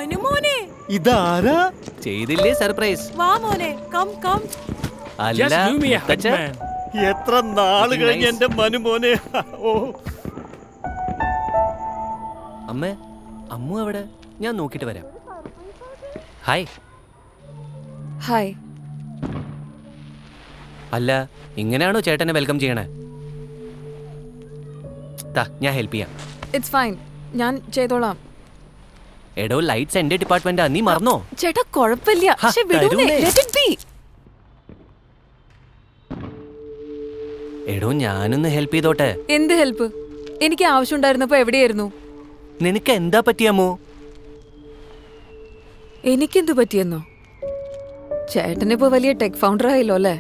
മനുമോനെ, ഇതാരാ? ചെയ്തില്ലേ സർപ്രൈസ്? വാ മോനെ, കം കം. അല്ല Just give me a hug, മുത്തച്ഛൻ. man. എത്ര നാള് Looking കഴിഞ്ഞ് nice. എന്റെ മനുമോനെ. ഓ, അമ്മേ, അമ്മു എവിടെ? ഞാൻ നോക്കിട്ട് വരാം. ഹായ്. ഹായ്. അല്ല, ഇങ്ങനെയാണോ ചേട്ടനെ വെൽക്കം ചെയ്യണേ? ഞാൻ ഹെൽപ്പ് ചെയ്യാം. ഇറ്റ്സ് ഫൈൻ, ഞാൻ ചെയ്തോളാം. എടോ, ലൈറ്റ്സ് എന്റെ ഡിപ്പാർട്ട്മെന്റാ, നീ മറന്നോ? ചേട്ടാ കുഴപ്പമില്ല. ഹാ, പക്ഷേ വിടൂന്നേ, തരൂന്നേ. let it be. എടോ, ഞാനൊന്ന് ഹെൽപ്പ് ചെയ്തോട്ടെ. എന്ത് ഹെൽപ്പ്? എനിക്ക് ആവശ്യമുണ്ടായിരുന്നപ്പോ എവിടെയായിരുന്നു? നിനക്ക് എന്താ പറ്റിയമ്മോ? എനിക്കെന്ത് പറ്റിയെന്നോ? ചേട്ടനിപ്പോ വലിയ ടെക് ഫൗണ്ടർ ആയല്ലോ അല്ലേ?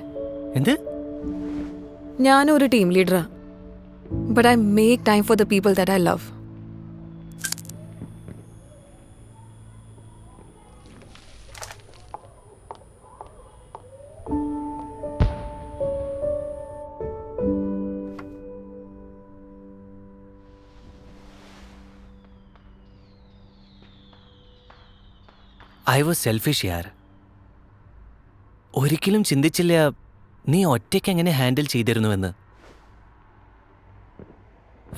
എന്ത്? ഞാനും ഒരു ടീം ലീഡറാ. But I make time for the people that I love. I was selfish യാർ. ഒരിക്കലും ചിന്തിച്ചില്ല നീ ഒറ്റയ്ക്ക് എങ്ങനെ ഹാൻഡിൽ ചെയ്തിരുന്നുവെന്ന്.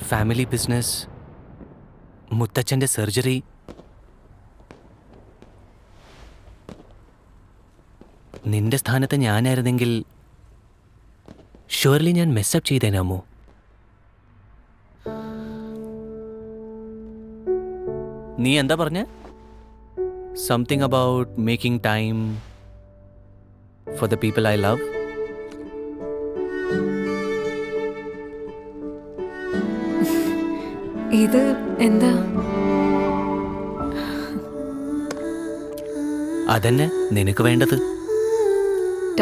ഫാമിലി ബിസിനസ്, മുത്തച്ഛൻ്റെ സർജറി, നിന്റെ സ്ഥാനത്ത് ഞാനായിരുന്നെങ്കിൽ ഷുവർലി ഞാൻ മെസ്സപ്പ് ചെയ്തേനാമോ? നീ എന്താ പറഞ്ഞ? Something about making time for the people I love. ഇത് എന്താ? അതന്നെ നിനക്ക് വേണ്ടത്.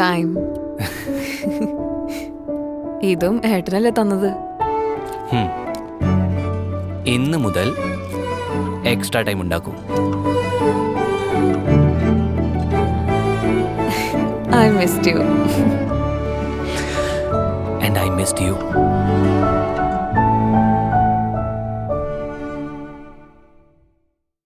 ടൈം. ഇതും ഏട്ടനല്ലേ തന്നത്? ഹും. ഇന്ന് മുതൽ എക്സ്ട്രാ ടൈം ഉണ്ടാക്കും. I missed you. And I missed you.